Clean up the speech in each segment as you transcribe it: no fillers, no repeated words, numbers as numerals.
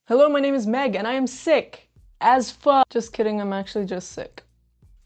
Hello, my name is Meg, and I am sick as fuck. Just kidding, I'm actually just sick.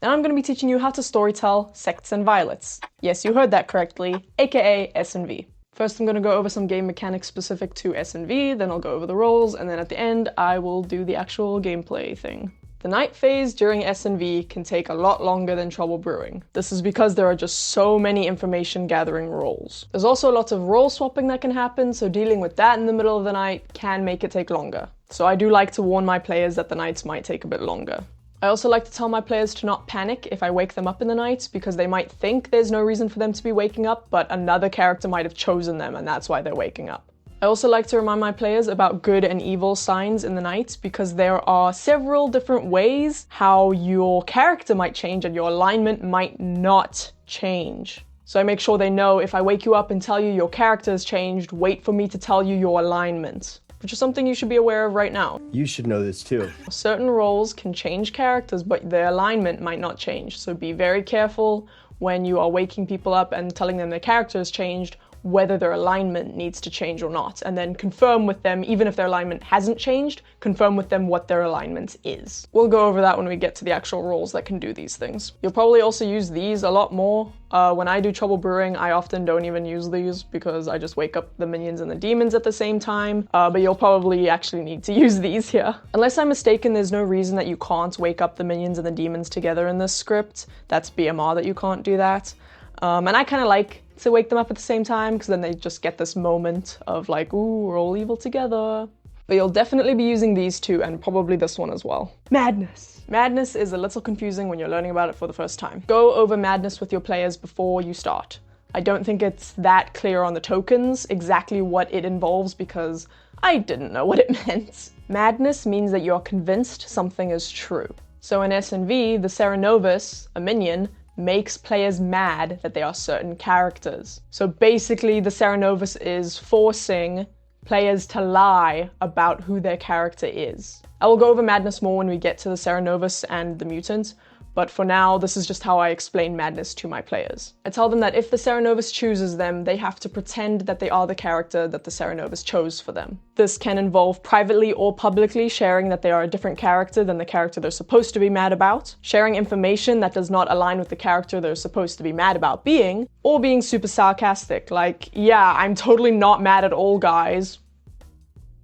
And I'm going to be teaching you how to storytell Sects and Violets. Yes, you heard that correctly, aka S&V. First, I'm going to go over some game mechanics specific to S&V, then I'll go over the roles, and then at the end, I will do the actual gameplay thing. The night phase during S&V can take a lot longer than Trouble Brewing. This is because there are just so many information gathering roles. There's also lots of role swapping that can happen, so dealing with that in the middle of the night can make it take longer. So I do like to warn my players that the nights might take a bit longer. I also like to tell my players to not panic if I wake them up in the night, because they might think there's no reason for them to be waking up, but another character might have chosen them and that's why they're waking up. I also like to remind my players about good and evil signs in the night, because there are several different ways how your character might change and your alignment might not change. So I make sure they know if I wake you up and tell you your character has changed, wait for me to tell you your alignment, which is something you should be aware of right now. You should know this too. Certain roles can change characters, but their alignment might not change, so be very careful when you are waking people up and telling them their character has changed, whether their alignment needs to change or not, and then confirm with them, even if their alignment hasn't changed, confirm with them what their alignment is. We'll go over that when we get to the actual roles that can do these things. You'll probably also use these a lot more. When I do Trouble Brewing, I often don't even use these because I just wake up the minions and the demons at the same time, but you'll probably actually need to use these here. Unless I'm mistaken, there's no reason that you can't wake up the minions and the demons together in this script. That's BMR that you can't do that. And I kind of like to wake them up at the same time, because then they just get this moment of like, ooh, we're all evil together. But you'll definitely be using these two, and probably this one as well. Madness. Madness is a little confusing when you're learning about it for the first time. Go over Madness with your players before you start. I don't think it's that clear on the tokens exactly what it involves, because I didn't know what it meant. Madness means that you're convinced something is true. So in S&V, the Cerenovus, a minion, makes players mad that they are certain characters. So basically the Cerenovus is forcing players to lie about who their character is. I will go over Madness more when we get to the Cerenovus and the Mutant, but for now, this is just how I explain Madness to my players. I tell them that if the Cerenovus chooses them, they have to pretend that they are the character that the Cerenovus chose for them. This can involve privately or publicly sharing that they are a different character than the character they're supposed to be mad about, sharing information that does not align with the character they're supposed to be mad about being, or being super sarcastic, like, yeah, I'm totally not mad at all, guys.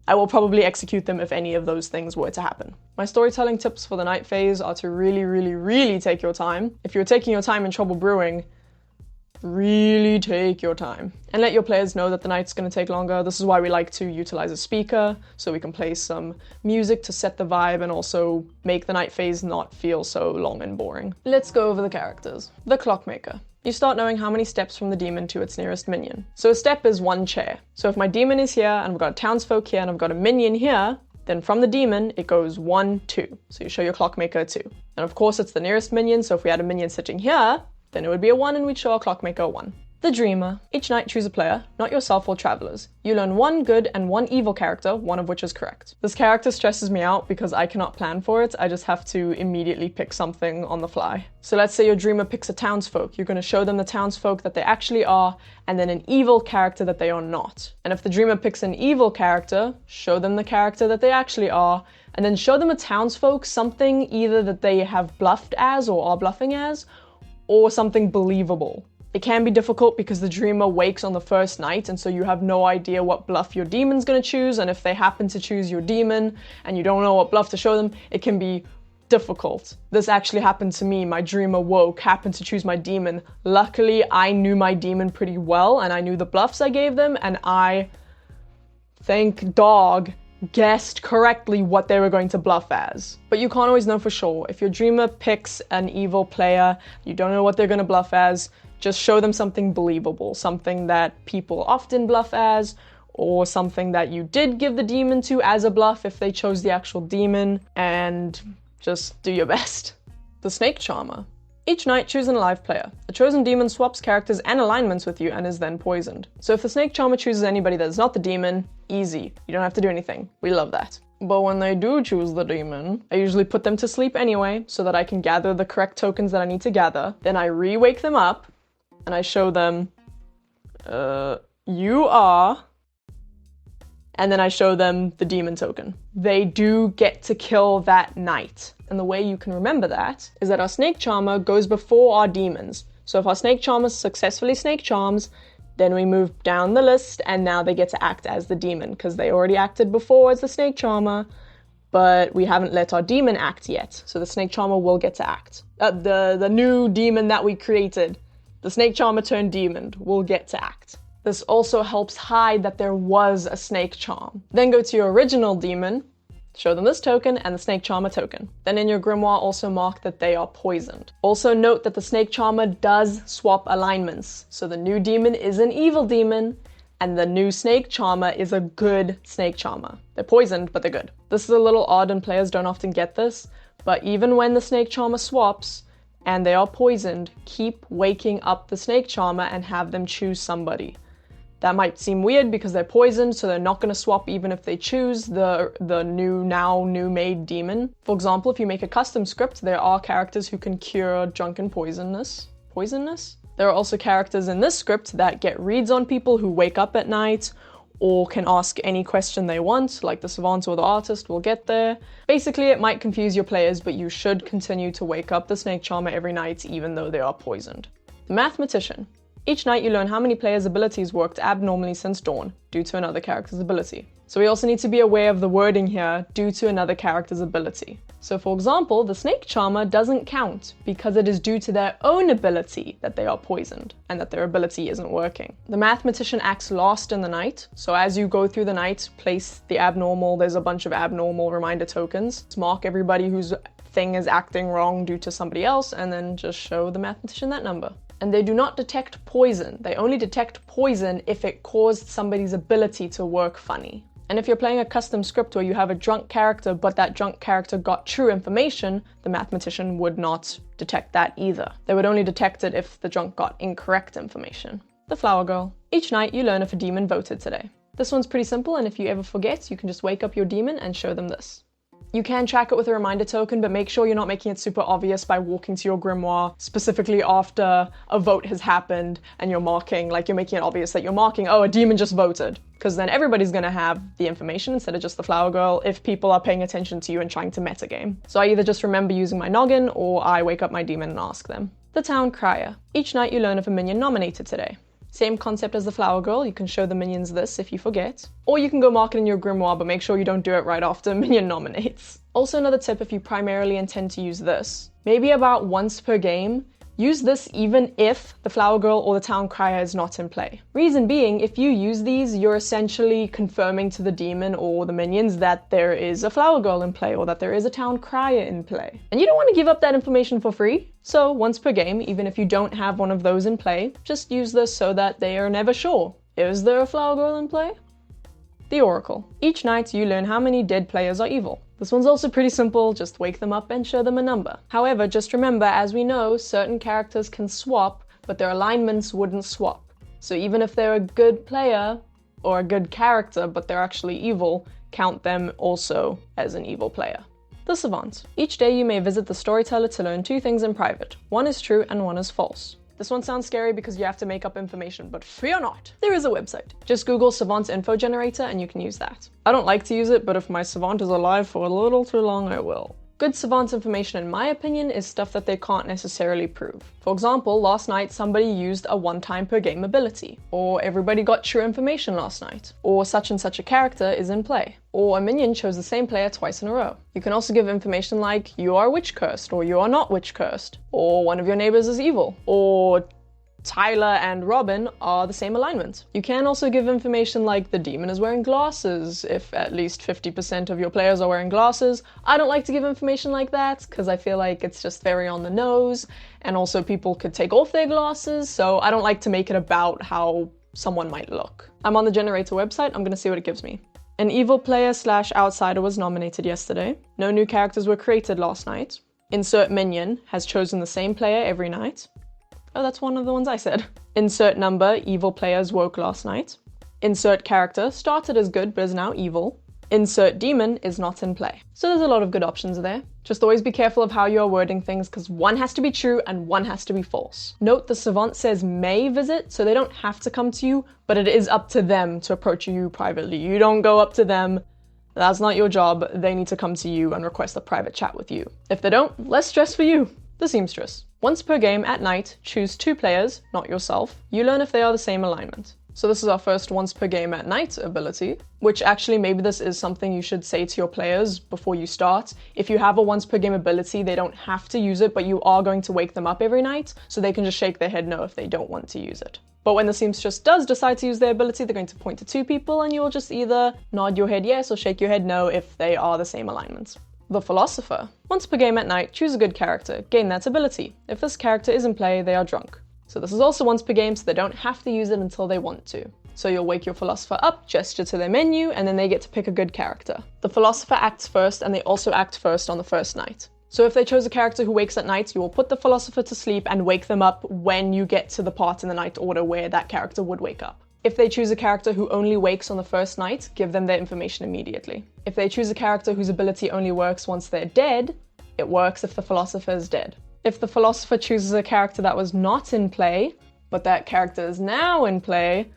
I will probably execute them if any of those things were to happen. My storytelling tips for the night phase are to really take your time. If you're taking your time in Trouble Brewing, really take your time. And let your players know that the night's gonna take longer. This is why we like to utilize a speaker, so we can play some music to set the vibe and also make the night phase not feel so long and boring. Let's go over the characters. The Clockmaker. You start knowing how many steps from the demon to its nearest minion. So a step is one chair. So if my demon is here, and I've got a townsfolk here, and I've got a minion here, then from the demon, it goes 1, 2. So you show your Clockmaker 2. And of course it's the nearest minion, so if we had a minion sitting here, then it would be a 1 and we'd show our Clockmaker 1. The Dreamer. Each night choose a player, not yourself or travelers. You learn one good and one evil character, one of which is correct. This character stresses me out because I cannot plan for it, I just have to immediately pick something on the fly. So let's say your Dreamer picks a townsfolk, you're going to show them the townsfolk that they actually are, and then an evil character that they are not. And if the Dreamer picks an evil character, show them the character that they actually are, and then show them a townsfolk something either that they have bluffed as or are bluffing as, or something believable. It can be difficult because the Dreamer wakes on the first night, and so you have no idea what bluff your demon's gonna choose, and if they happen to choose your demon and you don't know what bluff to show them, it can be difficult. This actually happened to me. My Dreamer woke, happened to choose my demon. Luckily, I knew my demon pretty well, and I knew the bluffs I gave them, and I, thank dog, guessed correctly what they were going to bluff as. But you can't always know for sure. If your Dreamer picks an evil player, you don't know what they're gonna bluff as, just show them something believable, something that people often bluff as, or something that you did give the demon to as a bluff if they chose the actual demon, and just do your best. The Snake Charmer. Each night choose an alive player. The chosen demon swaps characters and alignments with you and is then poisoned. So if the Snake Charmer chooses anybody that is not the demon, easy. You don't have to do anything. We love that. But when they do choose the demon, I usually put them to sleep anyway, so that I can gather the correct tokens that I need to gather. Then I re-wake them up, and I show them, you are, and then I show them the demon token. They do get to kill that night. And the way you can remember that is that our snake charmer goes before our demons. So if our snake charmer successfully snake charms, then we move down the list and now they get to act as the demon because they already acted before as the snake charmer, but we haven't let our demon act yet. So the snake charmer will get to act. The new demon that we created, the snake charmer turned demon, will get to act. This also helps hide that there was a snake charm. Then go to your original demon, show them this token and the snake charmer token. Then in your grimoire also mark that they are poisoned. Also note that the snake charmer does swap alignments. So the new demon is an evil demon and the new snake charmer is a good snake charmer. They're poisoned, but they're good. This is a little odd and players don't often get this, but even when the snake charmer swaps and they are poisoned, keep waking up the snake charmer and have them choose somebody. That might seem weird because they're poisoned, so they're not going to swap even if they choose the new made demon. For example, if you make a custom script, there are characters who can cure drunken poisonness. There are also characters in this script that get reads on people who wake up at night or can ask any question they want, like the Savant or the artist will get there. Basically, it might confuse your players, but you should continue to wake up the snake charmer every night even though they are poisoned. The Mathematician. Each night you learn how many players' abilities worked abnormally since dawn, due to another character's ability. So we also need to be aware of the wording here, due to another character's ability. So for example, the snake charmer doesn't count because it is due to their own ability that they are poisoned and that their ability isn't working. The Mathematician acts last in the night, so as you go through the night, place the abnormal, there's a bunch of abnormal reminder tokens. Mark everybody whose thing is acting wrong due to somebody else and then just show the Mathematician that number. And they do not detect poison. They only detect poison if it caused somebody's ability to work funny. And if you're playing a custom script where you have a drunk character, but that drunk character got true information, the Mathematician would not detect that either. They would only detect it if the drunk got incorrect information. The Flower Girl. Each night you learn if a demon voted today. This one's pretty simple, and if you ever forget, you can just wake up your demon and show them this. You can track it with a reminder token, but make sure you're not making it super obvious by walking to your grimoire specifically after a vote has happened and you're marking, like you're making it obvious that you're marking, oh, a demon just voted. Because then everybody's gonna have the information instead of just the Flower Girl if people are paying attention to you and trying to metagame. So I either just remember using my noggin or I wake up my demon and ask them. The Town Crier. Each night you learn if a minion nominated today. Same concept as the Flower Girl, you can show the minions this if you forget. Or you can go mark it in your grimoire, but make sure you don't do it right after a minion nominates. Also another tip if you primarily intend to use this. Maybe about once per game, use this even if the Flower Girl or the Town Crier is not in play. Reason being, if you use these, you're essentially confirming to the demon or the minions that there is a Flower Girl in play or that there is a Town Crier in play. And you don't want to give up that information for free. So once per game, even if you don't have one of those in play, just use this so that they are never sure. Is there a Flower Girl in play? The Oracle. Each night you learn how many dead players are evil. This one's also pretty simple, just wake them up and show them a number. However, just remember, as we know, certain characters can swap, but their alignments wouldn't swap. So even if they're a good player or a good character, but they're actually evil, count them also as an evil player. The Savant. Each day you may visit the Storyteller to learn two things in private. One is true and one is false. This one sounds scary because you have to make up information, but fear not, there is a website. Just Google Savant's info generator and you can use that. I don't like to use it, but if my Savant is alive for a little too long, I will. Good Savant information, in my opinion, is stuff that they can't necessarily prove. For example, last night somebody used a one-time per game ability, or everybody got true information last night, or such and such a character is in play, or a minion chose the same player twice in a row. You can also give information like, you are witch cursed, or you are not witch cursed, or one of your neighbors is evil, or Tyler and Robin are the same alignment. You can also give information like the demon is wearing glasses if at least 50% of your players are wearing glasses. I don't like to give information like that because I feel like it's just very on the nose, and also people could take off their glasses, so I don't like to make it about how someone might look. I'm on the generator website, I'm gonna see what it gives me. An evil player / outsider was nominated yesterday. No new characters were created last night. Insert minion has chosen the same player every night. Oh, that's one of the ones I said. Insert number, evil players woke last night. Insert character, started as good but is now evil. insert demon is not in play. So there's a lot of good options there. Just always be careful of how you are wording things because one has to be true and one has to be false. Note the Savant says may visit, so they don't have to come to you, but it is up to them to approach you privately. You don't go up to them. That's not your job. They need to come to you and request a private chat with you. If they don't, less stress for you. The Seamstress. Once per game at night, choose 2 players, not yourself. You learn if they are the same alignment. So this is our first once per game at night ability, which actually maybe this is something you should say to your players before you start. If you have a once per game ability, they don't have to use it, but you are going to wake them up every night, so they can just shake their head no if they don't want to use it. But when the Seamstress does decide to use their ability, they're going to point to 2 people and you'll just either nod your head yes or shake your head no if they are the same alignments. The Philosopher. Once per game at night, choose a good character, gain that ability. If this character is in play, they are drunk. So this is also once per game, so they don't have to use it until they want to. So you'll wake your Philosopher up, gesture to their menu, and then they get to pick a good character. The Philosopher acts first, and they also act first on the first night. So if they chose a character who wakes at night, you will put the Philosopher to sleep and wake them up when you get to the part in the night order where that character would wake up. If they choose a character who only wakes on the first night, give them their information immediately. If they choose a character whose ability only works once they're dead, it works if the Philosopher is dead. If the Philosopher chooses a character that was not in play, but that character is now in play,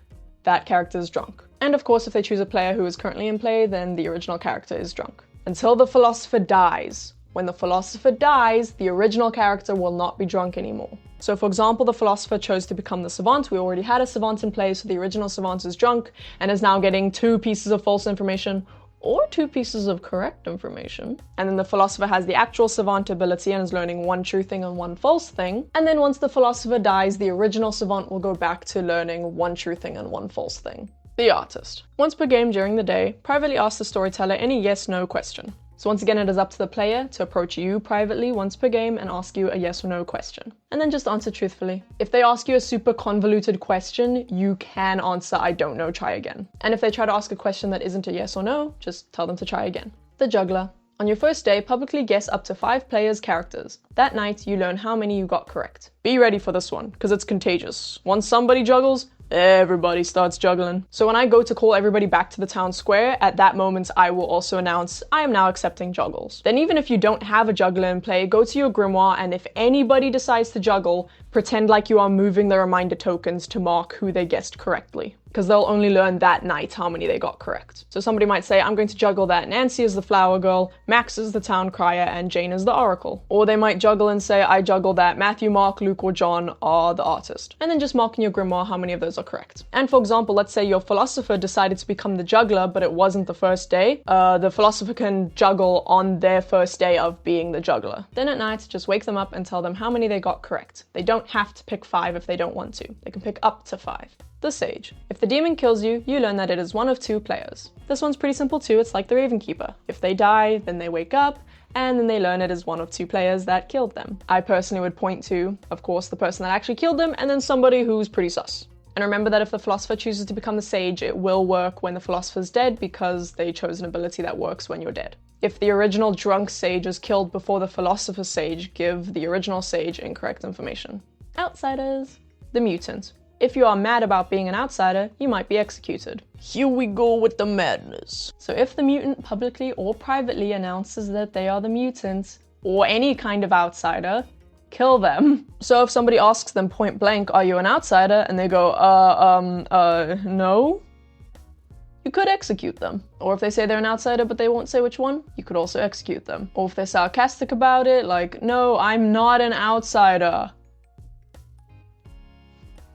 that character is drunk. And of course, if they choose a player who is currently in play, then the original character is drunk. Until the Philosopher dies. When the Philosopher dies, the original character will not be drunk anymore. So for example, the Philosopher chose to become the Savant. We already had a Savant in play, so the original Savant is drunk and is now getting 2 pieces of false information or 2 pieces of correct information. And then the Philosopher has the actual Savant ability and is learning 1 true thing and 1 false thing. And then once the Philosopher dies, the original Savant will go back to learning 1 true thing and 1 false thing. The Artist. Once per game during the day, privately ask the storyteller any yes/no question. So once again, it is up to the player to approach you privately once per game and ask you a yes or no question. And then just answer truthfully. If they ask you a super convoluted question, you can answer, I don't know, try again. And if they try to ask a question that isn't a yes or no, just tell them to try again. The Juggler. On your first day, publicly guess up to 5 players' characters. That night, you learn how many you got correct. Be ready for this one, because it's contagious. Once somebody juggles, everybody starts juggling. So when I go to call everybody back to the town square, at that moment I will also announce, I am now accepting juggles. Then even if you don't have a juggler in play, go to your grimoire and if anybody decides to juggle, pretend like you are moving the reminder tokens to mark who they guessed correctly. Because they'll only learn that night how many they got correct. So somebody might say, I'm going to juggle that Nancy is the flower girl, Max is the town crier, and Jane is the oracle. Or they might juggle and say, I juggle that Matthew, Mark, Luke, or John are the artist. And then just mark in your grimoire how many of those are correct. And for example, let's say your Philosopher decided to become the juggler, but it wasn't the first day. The Philosopher can juggle on their first day of being the juggler. Then at night, just wake them up and tell them how many they got correct. They don't have to pick 5 if they don't want to. They can pick up to 5. The Sage. If the demon kills you, you learn that it is one of 2 players. This one's pretty simple too, it's like the Raven Keeper. If they die, then they wake up, and then they learn it is one of 2 players that killed them. I personally would point to, of course, the person that actually killed them, and then somebody who's pretty sus. And remember that if the Philosopher chooses to become the Sage, it will work when the Philosopher's dead because they chose an ability that works when you're dead. If the original drunk Sage is killed before the Philosopher Sage, give the original Sage incorrect information. Outsiders. The Mutant. If you are mad about being an outsider, you might be executed. Here we go with the madness. So if the mutant publicly or privately announces that they are the mutant, or any kind of outsider, kill them. So if somebody asks them point blank, are you an outsider? And they go, no. You could execute them. Or if they say they're an outsider but they won't say which one, you could also execute them. Or if they're sarcastic about it, like, no, I'm not an outsider.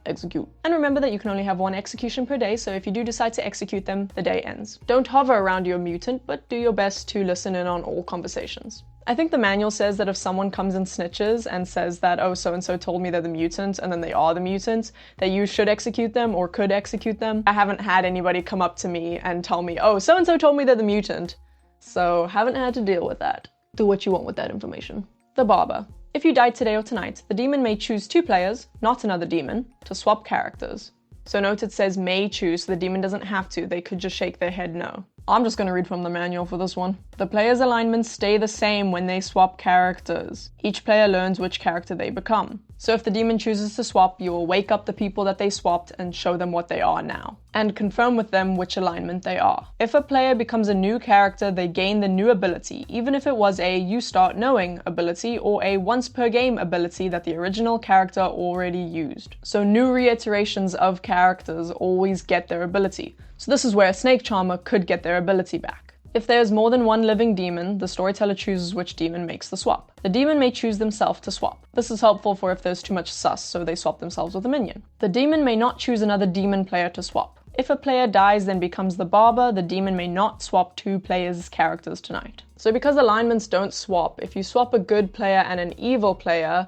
Execute. And remember that you can only have 1 execution per day, so if you do decide to execute them, the day ends. Don't hover around your mutant, but do your best to listen in on all conversations. I think the manual says that if someone comes and snitches and says that, oh, so-and-so told me they're the mutant, and then they are the mutant, that you should execute them or could execute them. I haven't had anybody come up to me and tell me, oh, so-and-so told me they're the mutant, so haven't had to deal with that. Do what you want with that information. The Barber. If you died today or tonight, the demon may choose 2 players, not another demon, to swap characters. So note it says may choose, so the demon doesn't have to, they could just shake their head no. I'm just going to read from the manual for this one. The player's alignments stay the same when they swap characters. Each player learns which character they become. So if the demon chooses to swap, you will wake up the people that they swapped and show them what they are now, and confirm with them which alignment they are. If a player becomes a new character, they gain the new ability, even if it was a you start knowing ability or a once per game ability that the original character already used. So new reiterations of characters always get their ability. So this is where a Snake Charmer could get their ability back. If there's more than one living demon, the storyteller chooses which demon makes the swap. The demon may choose themselves to swap. This is helpful for if there's too much sus, so they swap themselves with a minion. The demon may not choose another demon player to swap. If a player dies then becomes the Barber, the demon may not swap two players' characters tonight. So because alignments don't swap, if you swap a good player and an evil player,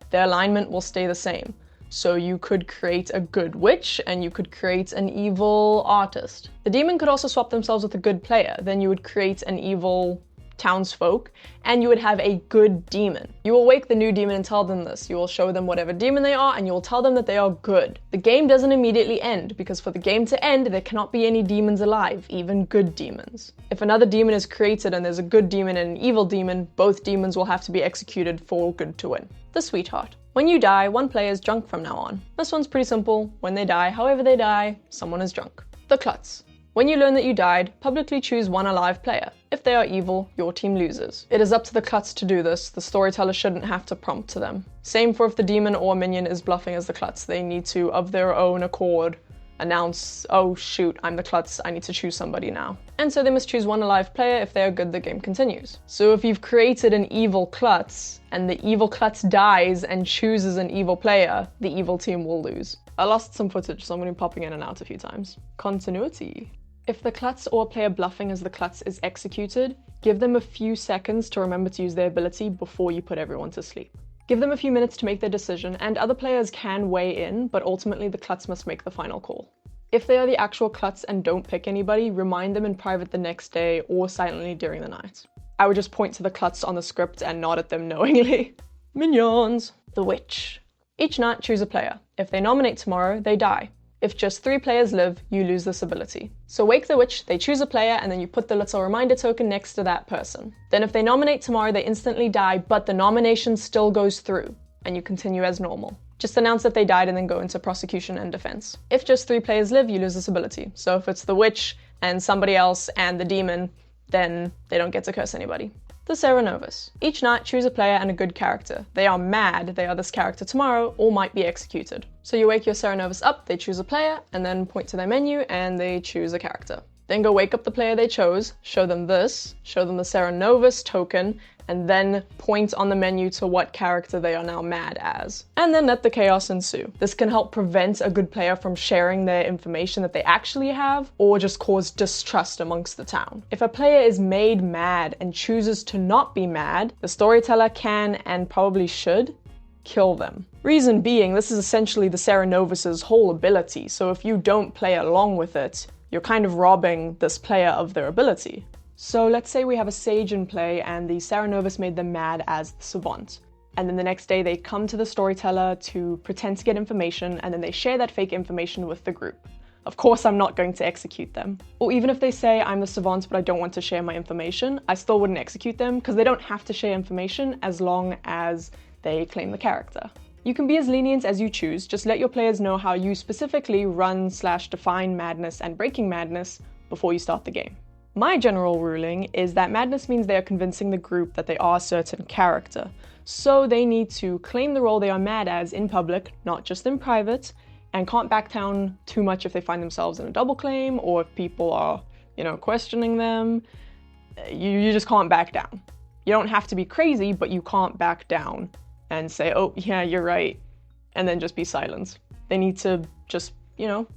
their alignment will stay the same. So you could create a good witch and you could create an evil artist. The demon could also swap themselves with a good player. Then you would create an evil townsfolk and you would have a good demon. You will wake the new demon and tell them this. You will show them whatever demon they are and you will tell them that they are good. The game doesn't immediately end because for the game to end, there cannot be any demons alive, even good demons. If another demon is created and there's a good demon and an evil demon, both demons will have to be executed for good to win. The Sweetheart. When you die, one player is drunk from now on. This one's pretty simple. When they die, however they die, someone is drunk. The Klutz. When you learn that you died, publicly choose one alive player. If they are evil, your team loses. It is up to the Klutz to do this. The storyteller shouldn't have to prompt to them. Same for if the demon or minion is bluffing as the Klutz. They need to, of their own accord, announce, oh shoot, I'm the Klutz, I need to choose somebody now. And so they must choose one alive player. If they are good, the game continues. So if you've created an evil Klutz, and the evil Klutz dies and chooses an evil player, the evil team will lose. I lost some footage, so I'm going to be popping in and out a few times. Continuity. If the Klutz or player bluffing as the Klutz is executed, give them a few seconds to remember to use their ability before you put everyone to sleep. Give them a few minutes to make their decision, and other players can weigh in, but ultimately the Klutz must make the final call. If they are the actual Klutz and don't pick anybody, remind them in private the next day or silently during the night. I would just point to the Klutz on the script and nod at them knowingly. Minions! The Witch. Each night choose a player. If they nominate tomorrow, they die. If just 3 players live, you lose this ability. So wake the witch, they choose a player, and then you put the little reminder token next to that person. Then if they nominate tomorrow, they instantly die, but the nomination still goes through, and you continue as normal. Just announce that they died and then go into prosecution and defense. If just 3 players live, you lose this ability. So if it's the witch and somebody else and the demon, then they don't get to curse anybody. The Cerenovus. Each night choose a player and a good character. They are mad they are this character tomorrow or might be executed. So you wake your Cerenovus up, they choose a player, and then point to their menu and they choose a character. Then go wake up the player they chose, show them this, show them the Cerenovus token, and then point on the menu to what character they are now mad as. And then let the chaos ensue. This can help prevent a good player from sharing their information that they actually have, or just cause distrust amongst the town. If a player is made mad and chooses to not be mad, the storyteller can, and probably should, kill them. Reason being, this is essentially the Cerenovus's whole ability, so if you don't play along with it, you're kind of robbing this player of their ability. So let's say we have a sage in play and the Cerenovus made them mad as the Savant. And then the next day they come to the storyteller to pretend to get information and then they share that fake information with the group. Of course I'm not going to execute them. Or even if they say I'm the Savant but I don't want to share my information, I still wouldn't execute them because they don't have to share information as long as they claim the character. You can be as lenient as you choose, just let your players know how you specifically run/define madness and breaking madness before you start the game. My general ruling is that madness means they are convincing the group that they are a certain character. So they need to claim the role they are mad as in public, not just in private, and can't back down too much if they find themselves in a double claim or if people are, questioning them. You just can't back down. You don't have to be crazy, but you can't back down and say, oh yeah, you're right, and then just be silent. They need to just,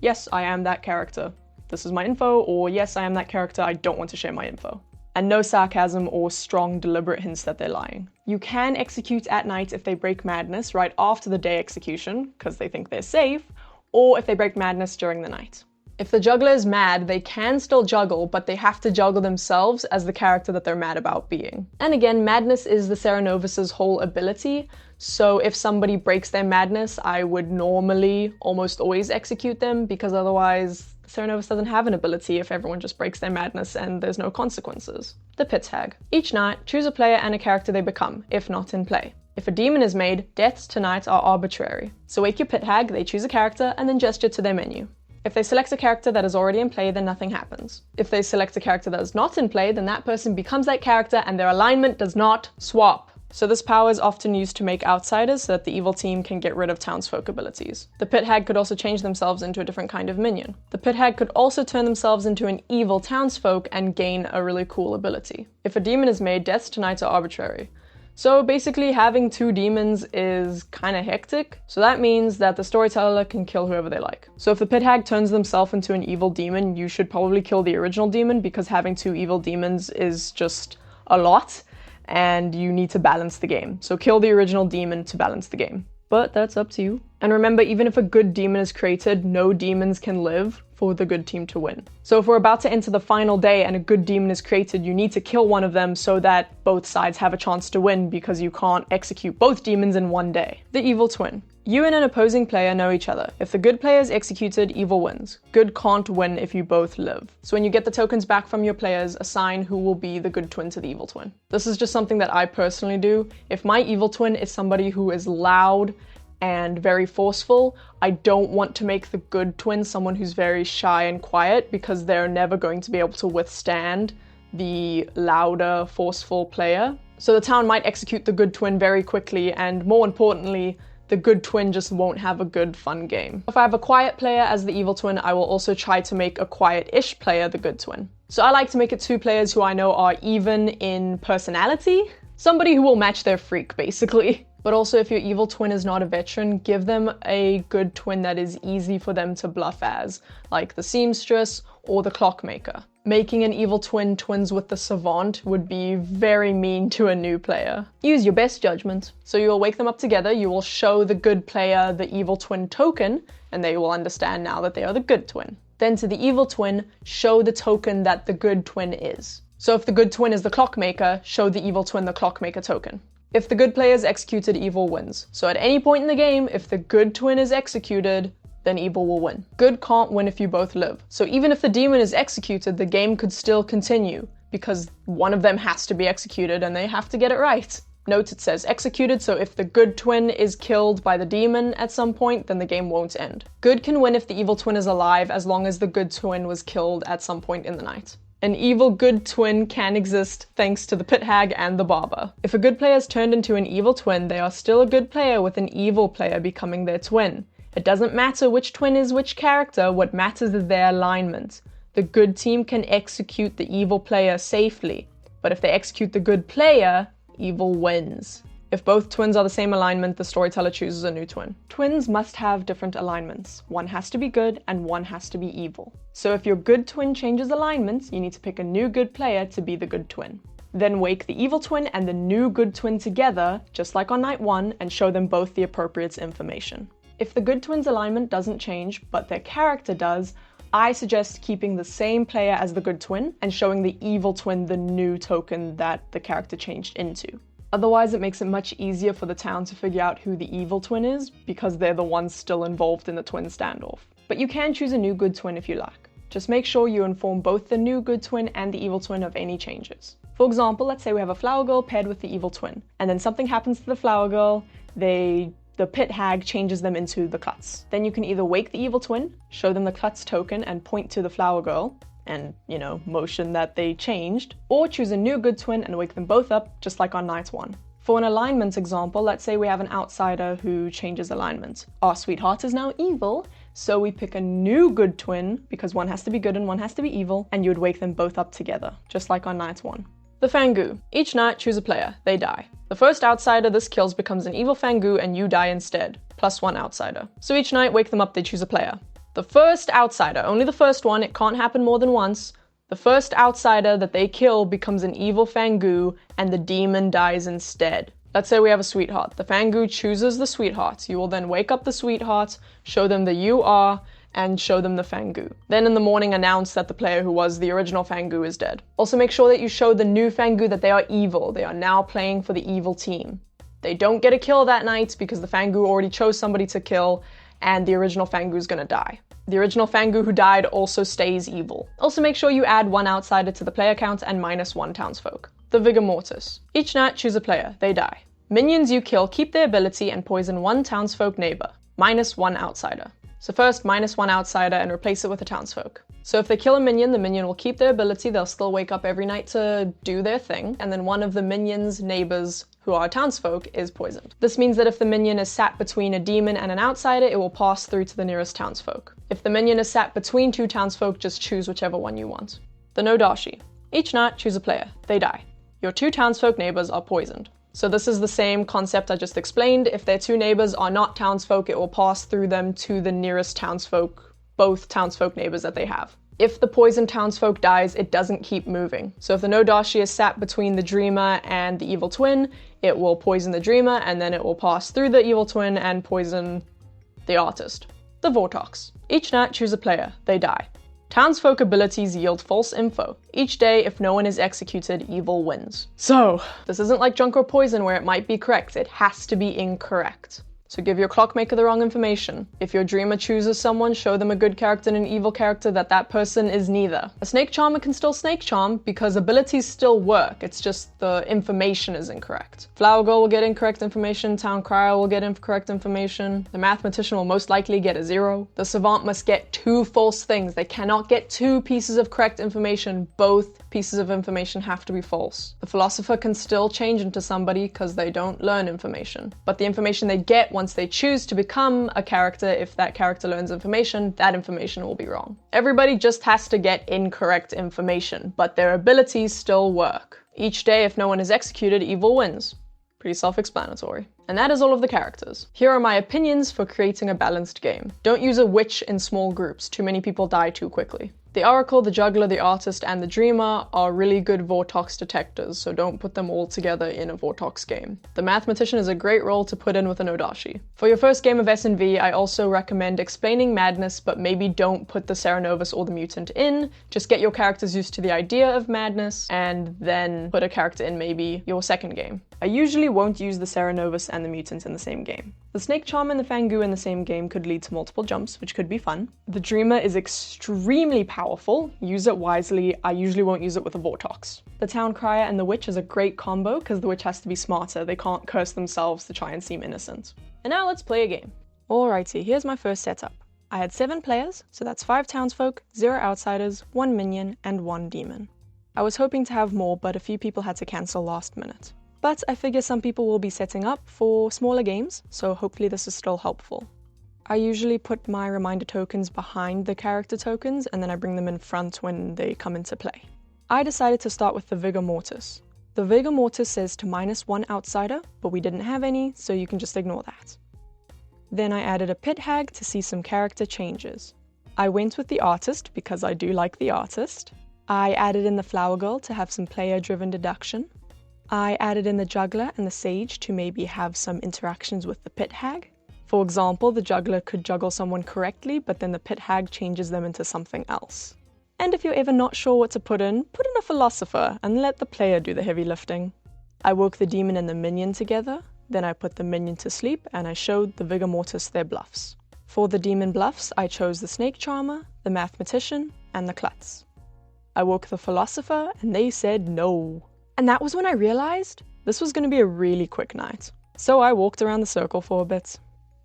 yes, I am that character. This is my info, or yes, I am that character, I don't want to share my info. And no sarcasm or strong, deliberate hints that they're lying. You can execute at night if they break madness right after the day execution, because they think they're safe, or if they break madness during the night. If the juggler is mad, they can still juggle, but they have to juggle themselves as the character that they're mad about being. And again, madness is the Cerenovus's whole ability, so if somebody breaks their madness, I would normally almost always execute them, because otherwise the Cerenovus doesn't have an ability if everyone just breaks their madness and there's no consequences. The Pit-Hag. Each night, choose a player and a character they become, if not in play. If a demon is made, deaths tonight are arbitrary. So wake your Pit-Hag, they choose a character, and then gesture to their menu. If they select a character that is already in play, then nothing happens. If they select a character that is not in play, then that person becomes that character and their alignment does not swap. So this power is often used to make outsiders so that the evil team can get rid of townsfolk abilities. The Pit-Hag could also change themselves into a different kind of minion. The Pit-Hag could also turn themselves into an evil townsfolk and gain a really cool ability. If a demon is made, deaths tonight are arbitrary. So basically having 2 demons is kinda hectic, so that means that the storyteller can kill whoever they like. So if the Pit-Hag turns themselves into an evil demon, you should probably kill the original demon because having 2 evil demons is just a lot, and you need to balance the game. So kill the original demon to balance the game. But that's up to you. And remember, even if a good demon is created, no demons can live for the good team to win. So if we're about to enter the final day and a good demon is created, you need to kill one of them so that both sides have a chance to win because you can't execute both demons in one day. The Evil Twin. You and an opposing player know each other. If the good player is executed, evil wins. Good can't win if you both live. So when you get the tokens back from your players, assign who will be the good twin to the evil twin. This is just something that I personally do. If my evil twin is somebody who is loud and very forceful, I don't want to make the good twin someone who's very shy and quiet because they're never going to be able to withstand the louder, forceful player. So the town might execute the good twin very quickly, and more importantly, the good twin just won't have a good, fun game. If I have a quiet player as the evil twin, I will also try to make a quiet-ish player the good twin. So I like to make it 2 players who I know are even in personality. Somebody who will match their freak, basically. But also if your evil twin is not a veteran, give them a good twin that is easy for them to bluff as, like the Seamstress or the Clockmaker. Making an evil twin twins with the Savant would be very mean to a new player. Use your best judgment. So you will wake them up together, you will show the good player the evil twin token, and they will understand now that they are the good twin. Then to the evil twin, show the token that the good twin is. So if the good twin is the Clockmaker, show the evil twin the Clockmaker token. If the good player is executed, evil wins. So at any point in the game, if the good twin is executed, then evil will win. Good can't win if you both live. So even if the demon is executed, the game could still continue because one of them has to be executed and they have to get it right. Note it says executed, so if the good twin is killed by the demon at some point, then the game won't end. Good can win if the evil twin is alive as long as the good twin was killed at some point in the night. An evil good twin can exist thanks to the Pit-Hag and the Barber. If a good player is turned into an evil twin, they are still a good player with an evil player becoming their twin. It doesn't matter which twin is which character, what matters is their alignment. The good team can execute the evil player safely, but if they execute the good player, evil wins. If both twins are the same alignment, the storyteller chooses a new twin. Twins must have different alignments. One has to be good and one has to be evil. So if your good twin changes alignments, you need to pick a new good player to be the good twin. Then wake the evil twin and the new good twin together, just like on night 1, and show them both the appropriate information. If the good twin's alignment doesn't change, but their character does, I suggest keeping the same player as the good twin and showing the evil twin the new token that the character changed into. Otherwise, it makes it much easier for the town to figure out who the evil twin is because they're the ones still involved in the twin standoff. But you can choose a new good twin if you like. Just make sure you inform both the new good twin and the evil twin of any changes. For example, let's say we have a flower girl paired with the evil twin, and then something happens to the flower girl, the Pit-Hag changes them into the Klutz. Then you can either wake the evil twin, show them the Klutz token and point to the flower girl, and, motion that they changed, or choose a new good twin and wake them both up, just like on night 1. For an alignment example, let's say we have an outsider who changes alignment. Our sweetheart is now evil, so we pick a new good twin, because one has to be good and one has to be evil, and you would wake them both up together, just like on night 1. The Fang Gu. Each night, choose a player. They die. The first outsider this kills becomes an evil Fang Gu and you die instead, +1 outsider. So each night, wake them up, they choose a player. The first outsider, only the first one, it can't happen more than once. The first outsider that they kill becomes an evil Fang Gu and the demon dies instead. Let's say we have a sweetheart. The Fang Gu chooses the sweetheart. You will then wake up the sweetheart, show them the you are, and show them the Fang Gu. Then in the morning announce that the player who was the original Fang Gu is dead. Also make sure that you show the new Fang Gu that they are evil. They are now playing for the evil team. They don't get a kill that night because the Fang Gu already chose somebody to kill and the original Fang Gu is gonna die. The original Fang Gu who died also stays evil. Also make sure you add 1 outsider to the player count and -1 townsfolk. The Vigormortis. Each night choose a player, they die. Minions you kill keep their ability and poison 1 townsfolk neighbor, -1 outsider. So first, -1 outsider and replace it with a townsfolk. So if they kill a minion, the minion will keep their ability, they'll still wake up every night to do their thing, and then one of the minion's neighbors, who are townsfolk, is poisoned. This means that if the minion is sat between a demon and an outsider, it will pass through to the nearest townsfolk. If the minion is sat between 2 townsfolk, just choose whichever one you want. The no Dashii. Each night, choose a player, they die. Your 2 townsfolk neighbors are poisoned. So this is the same concept I just explained. If their 2 neighbors are not townsfolk, it will pass through them to the nearest townsfolk, both townsfolk neighbors that they have. If the poisoned townsfolk dies, it doesn't keep moving. So if the no Dashii is sat between the dreamer and the evil twin, it will poison the dreamer, and then it will pass through the evil twin and poison the artist. The Vortox. Each night choose a player, they die. Townsfolk abilities yield false info. Each day, if no one is executed, evil wins. So, this isn't like drunk or poison where it might be correct, it has to be incorrect. So give your Clockmaker the wrong information. If your dreamer chooses someone, show them a good character and an evil character that person is neither. A snake charmer can still snake charm because abilities still work, it's just the information is incorrect. Flower Girl will get incorrect information, Town Crier will get incorrect information, the Mathematician will most likely get a 0. The Savant must get 2 false things, they cannot get 2 pieces of correct information, both pieces of information have to be false. The Philosopher can still change into somebody because they don't learn information, but the information they get once they choose to become a character, if that character learns information, that information will be wrong. Everybody just has to get incorrect information, but their abilities still work. Each day, if no one is executed, evil wins. Pretty self-explanatory. And that is all of the characters. Here are my opinions for creating a balanced game. Don't use a witch in small groups, too many people die too quickly. The Oracle, the Juggler, the Artist, and the Dreamer are really good Vortox detectors, so don't put them all together in a Vortox game. The Mathematician is a great role to put in with a no Dashii. For your first game of S&V, I also recommend explaining madness, but maybe don't put the Cerenovus or the Mutant in. Just get your characters used to the idea of madness, and then put a character in maybe your second game. I usually won't use the Cerenovus and the Mutant in the same game. The Snake Charm and the Fang Gu in the same game could lead to multiple jumps, which could be fun. The Dreamer is extremely powerful. Use it wisely. I usually won't use it with a Vortox. The Town Crier and the Witch is a great combo because the Witch has to be smarter. They can't curse themselves to try and seem innocent. And now let's play a game. Alrighty, here's my first setup. I had 7 players, so that's 5 townsfolk, 0 outsiders, 1 minion, and 1 demon. I was hoping to have more, but a few people had to cancel last minute. But I figure some people will be setting up for smaller games, so hopefully this is still helpful. I usually put my reminder tokens behind the character tokens, and then I bring them in front when they come into play. I decided to start with the Vigormortis. The Vigormortis says to -1 outsider, but we didn't have any, so you can just ignore that. Then I added a Pit-Hag to see some character changes. I went with the Artist because I do like the Artist. I added in the Flower Girl to have some player-driven deduction. I added in the Juggler and the Sage to maybe have some interactions with the Pit-Hag. For example, the Juggler could juggle someone correctly, but then the Pit-Hag changes them into something else. And if you're ever not sure what to put in a Philosopher and let the player do the heavy lifting. I woke the Demon and the Minion together, then I put the Minion to sleep and I showed the Vigormortis their bluffs. For the Demon bluffs, I chose the Snake Charmer, the Mathematician, and the Klutz. I woke the Philosopher and they said no. And that was when I realized this was going to be a really quick night. So I walked around the circle for a bit.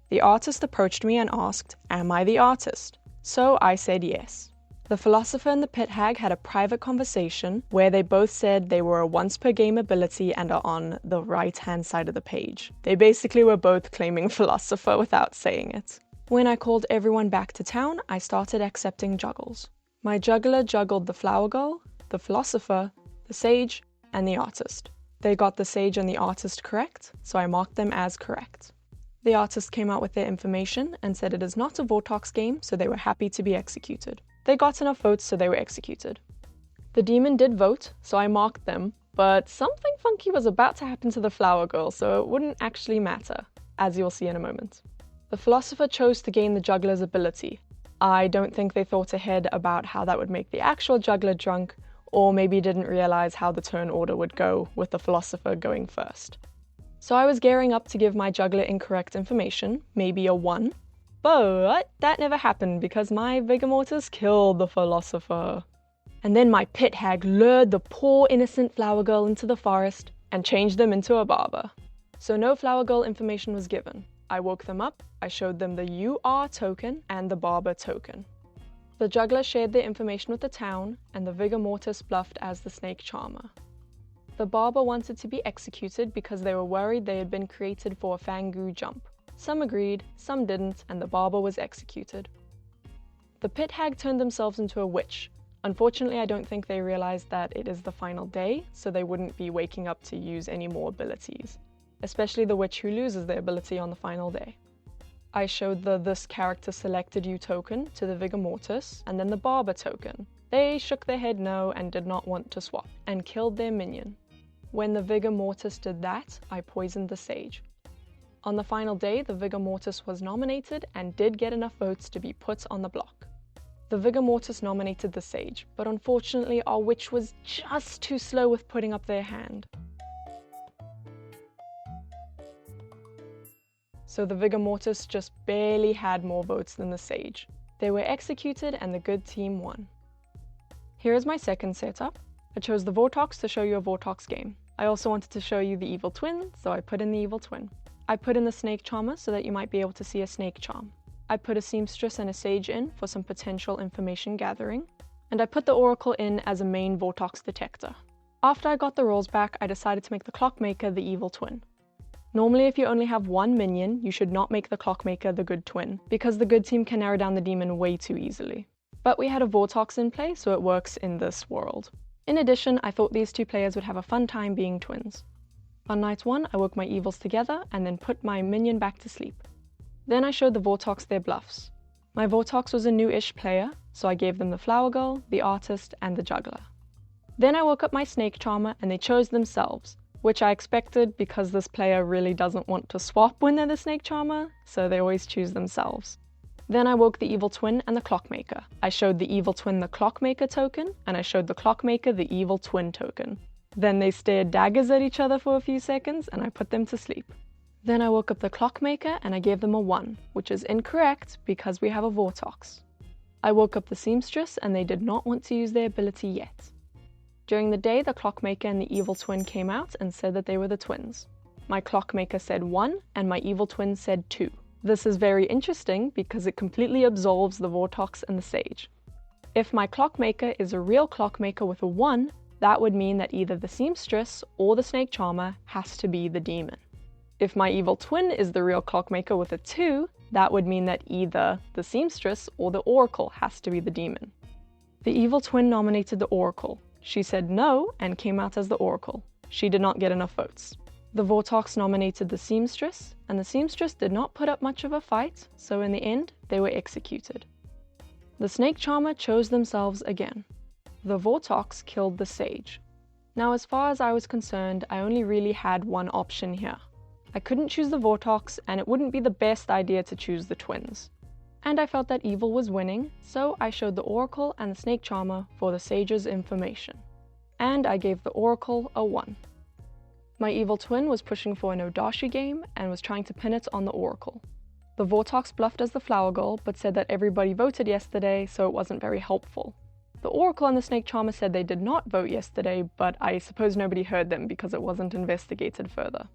The Artist approached me and asked, "Am I the Artist?" So I said yes. The Philosopher and the Pit-Hag had a private conversation where they both said they were a once per game ability and are on the right hand side of the page. They basically were both claiming Philosopher without saying it. When I called everyone back to town, I started accepting juggles. My Juggler juggled the Flower Girl, the Philosopher, the Sage, and the Artist. They got the Sage and the Artist correct, so I marked them as correct. The Artist came out with their information and said it is not a Vortox game, so they were happy to be executed. They got enough votes, so they were executed. The Demon did vote, so I marked them, but something funky was about to happen to the Flower Girl, so it wouldn't actually matter, as you'll see in a moment. The Philosopher chose to gain the Juggler's ability. I don't think they thought ahead about how that would make the actual Juggler drunk, or maybe didn't realize how the turn order would go with the Philosopher going first. So I was gearing up to give my Juggler incorrect information, maybe a 1, But that never happened because my Vigormortis killed the Philosopher. And then my Pit-Hag lured the poor innocent flower girl into the forest and changed them into a Barber. So no flower girl information was given. I woke them up, I showed them the UR token and the Barber token. The Juggler shared their information with the town, and the Vigormortis bluffed as the Snake Charmer. The Barber wanted to be executed because they were worried they had been created for a Fang Gu jump. Some agreed, some didn't, and the Barber was executed. The Pit-Hag turned themselves into a witch. Unfortunately, I don't think they realized that it is the final day, so they wouldn't be waking up to use any more abilities. Especially the witch who loses their ability on the final day. I showed the This Character Selected You token to the Vigormortis, and then the Barber token. They shook their head no and did not want to swap, and killed their minion. When the Vigormortis did that, I poisoned the Sage. On the final day, the Vigormortis was nominated and did get enough votes to be put on the block. The Vigormortis nominated the Sage, but unfortunately our witch was just too slow with putting up their hand. So the Vigormortis just barely had more votes than the Sage. They were executed and the good team won. Here is my second setup. I chose the Vortox to show you a Vortox game. I also wanted to show you the evil twin, so I put in the evil twin. I put in the Snake Charmer so that you might be able to see a snake charm. I put a Seamstress and a Sage in for some potential information gathering. And I put the Oracle in as a main Vortox detector. After I got the rolls back, I decided to make the Clockmaker the evil twin. Normally, if you only have one minion, you should not make the Clockmaker the good twin, because the good team can narrow down the demon way too easily. But we had a Vortox in play, so it works in this world. In addition, I thought these two players would have a fun time being twins. On night 1, I woke my evils together and then put my minion back to sleep. Then I showed the Vortox their bluffs. My Vortox was a new-ish player, so I gave them the Flower Girl, the Artist, and the Juggler. Then I woke up my Snake Charmer and they chose themselves, which I expected because this player really doesn't want to swap when they're the Snake Charmer, so they always choose themselves. Then I woke the Evil Twin and the Clockmaker. I showed the Evil Twin the Clockmaker token, and I showed the Clockmaker the Evil Twin token. Then they stared daggers at each other for a few seconds, and I put them to sleep. Then I woke up the Clockmaker and I gave them a 1, which is incorrect because we have a Vortox. I woke up the Seamstress and they did not want to use their ability yet. During the day, the Clockmaker and the Evil Twin came out and said that they were the twins. My Clockmaker said 1 and my Evil Twin said 2. This is very interesting because it completely absolves the Vortox and the Sage. If my Clockmaker is a real Clockmaker with a 1, that would mean that either the Seamstress or the Snake Charmer has to be the demon. If my Evil Twin is the real Clockmaker with a 2, that would mean that either the Seamstress or the Oracle has to be the demon. The Evil Twin nominated the Oracle. She said no and came out as the Oracle. She did not get enough votes. The Vortox nominated the Seamstress, and the Seamstress did not put up much of a fight, so in the end, they were executed. The Snake Charmer chose themselves again. The Vortox killed the Sage. Now, as far as I was concerned, I only really had one option here. I couldn't choose the Vortox, and it wouldn't be the best idea to choose the twins. And I felt that evil was winning, so I showed the Oracle and the Snake Charmer for the Sage's information. And I gave the Oracle a 1. My Evil Twin was pushing for a no Dashii game and was trying to pin it on the Oracle. The Vortox bluffed as the Flower Girl, but said that everybody voted yesterday, so it wasn't very helpful. The Oracle and the Snake Charmer said they did not vote yesterday, but I suppose nobody heard them because it wasn't investigated further.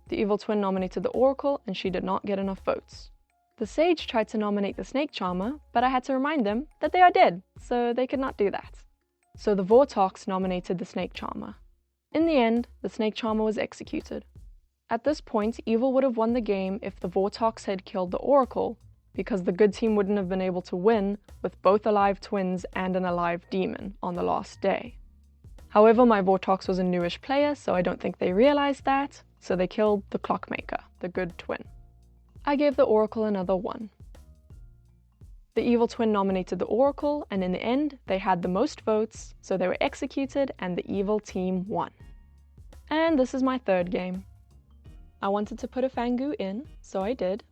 The Evil Twin nominated the Oracle, and she did not get enough votes. The Sage tried to nominate the Snake Charmer, but I had to remind them that they are dead, so they could not do that. So the Vortox nominated the Snake Charmer. In the end, the Snake Charmer was executed. At this point, Evil would have won the game if the Vortox had killed the Oracle, because the good team wouldn't have been able to win with both alive twins and an alive demon on the last day. However, my Vortox was a newish player, so I don't think they realized that, so they killed the Clockmaker, the good twin. I gave the Oracle another 1. The Evil Twin nominated the Oracle, and in the end, they had the most votes, so they were executed and the evil team won. And this is my third game. I wanted to put a Fang Gu in, so I did.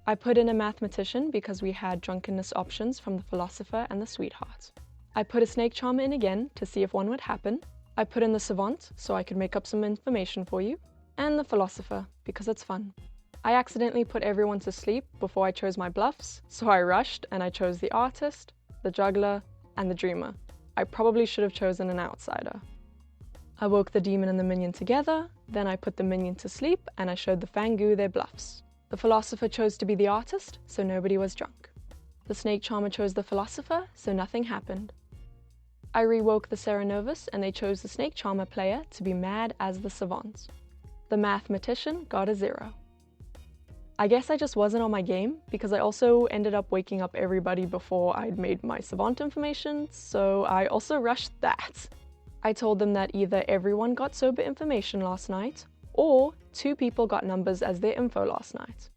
I put in a Mathematician because we had drunkenness options from the Philosopher and the Sweetheart. I put a Snake Charmer in again to see if one would happen. I put in the Savant so I could make up some information for you, and the Philosopher because it's fun. I accidentally put everyone to sleep before I chose my bluffs, so I rushed and I chose the Artist, the Juggler, and the Dreamer. I probably should have chosen an outsider. I woke the demon and the minion together, then I put the minion to sleep and I showed the Fang Gu their bluffs. The Philosopher chose to be the Artist, so nobody was drunk. The Snake Charmer chose the Philosopher, so nothing happened. I re-woke the Cerenovus and they chose the Snake Charmer player to be mad as the Savant. The Mathematician got a 0. I guess I just wasn't on my game, because I also ended up waking up everybody before I'd made my Savant information, so I also rushed that. I told them that either everyone got sober information last night, or 2 people got numbers as their info last night.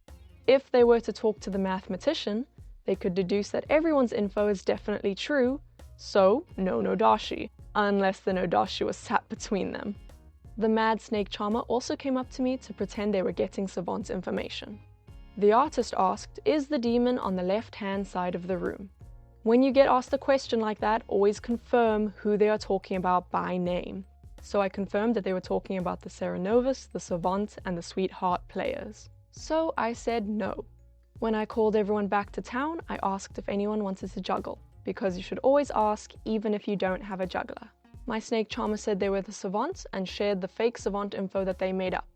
If they were to talk to the Mathematician, they could deduce that everyone's info is definitely true, so no Dashii, unless the Dashii was sat between them. The Mad Snake Charmer also came up to me to pretend they were getting Savant information. The Artist asked, is the demon on the left-hand side of the room? When you get asked a question like that, always confirm who they are talking about by name. So I confirmed that they were talking about the Cerenovus, the Savant, and the Sweetheart players. So I said no. When I called everyone back to town, I asked if anyone wanted to juggle, because you should always ask even if you don't have a juggler. My Snake Charmer said they were the Savant and shared the fake Savant info that they made up.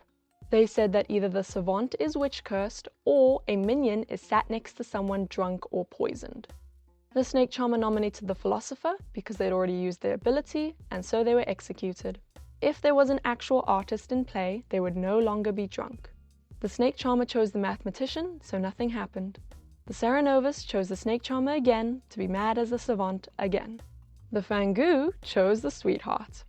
They said that either the Savant is witch-cursed or a minion is sat next to someone drunk or poisoned. The Snake Charmer nominated the Philosopher because they'd already used their ability, and so they were executed. If there was an actual artist in play, they would no longer be drunk. The Snake Charmer chose the Mathematician, so nothing happened. The Cerenovus chose the Snake Charmer again to be mad as the Savant again. The Fang Gu chose the Sweetheart.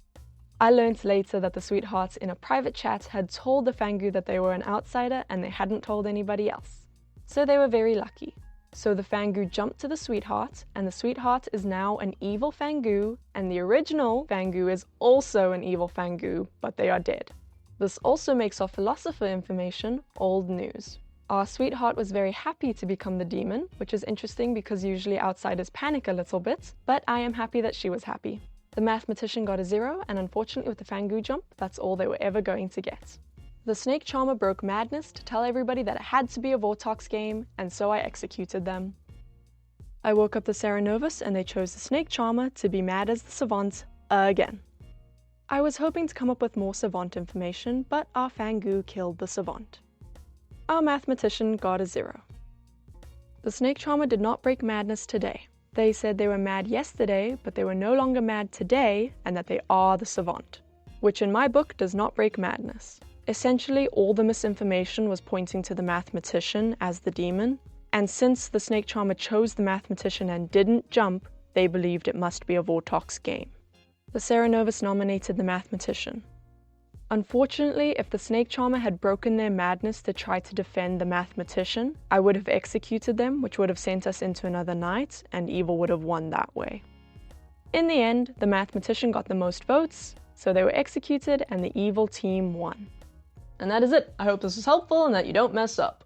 I learned later that the Sweethearts in a private chat had told the Fang Gu that they were an outsider and they hadn't told anybody else. So they were very lucky. So the Fang Gu jumped to the Sweetheart, and the Sweetheart is now an evil Fang Gu, and the original Fang Gu is also an evil Fang Gu, but they are dead. This also makes our Philosopher information old news. Our Sweetheart was very happy to become the demon, which is interesting because usually outsiders panic a little bit, but I am happy that she was happy. The Mathematician got a 0, and unfortunately with the Fang Gu jump, that's all they were ever going to get. The Snake Charmer broke madness to tell everybody that it had to be a Vortox game, and so I executed them. I woke up the Cerenovus and they chose the Snake Charmer to be mad as the Savant again. I was hoping to come up with more Savant information, but our Fang Gu killed the Savant. Our Mathematician got a 0. The Snake Charmer did not break madness today. They said they were mad yesterday, but they were no longer mad today, and that they are the Savant, which in my book does not break madness. Essentially, all the misinformation was pointing to the Mathematician as the demon, and since the Snake Charmer chose the Mathematician and didn't jump, they believed it must be a Vortox game. The Cerenovus nominated the Mathematician. Unfortunately, if the Snake Charmer had broken their madness to try to defend the Mathematician, I would have executed them, which would have sent us into another night, and evil would have won that way. In the end, the Mathematician got the most votes, so they were executed and the evil team won. And that is it. I hope this was helpful and that you don't mess up.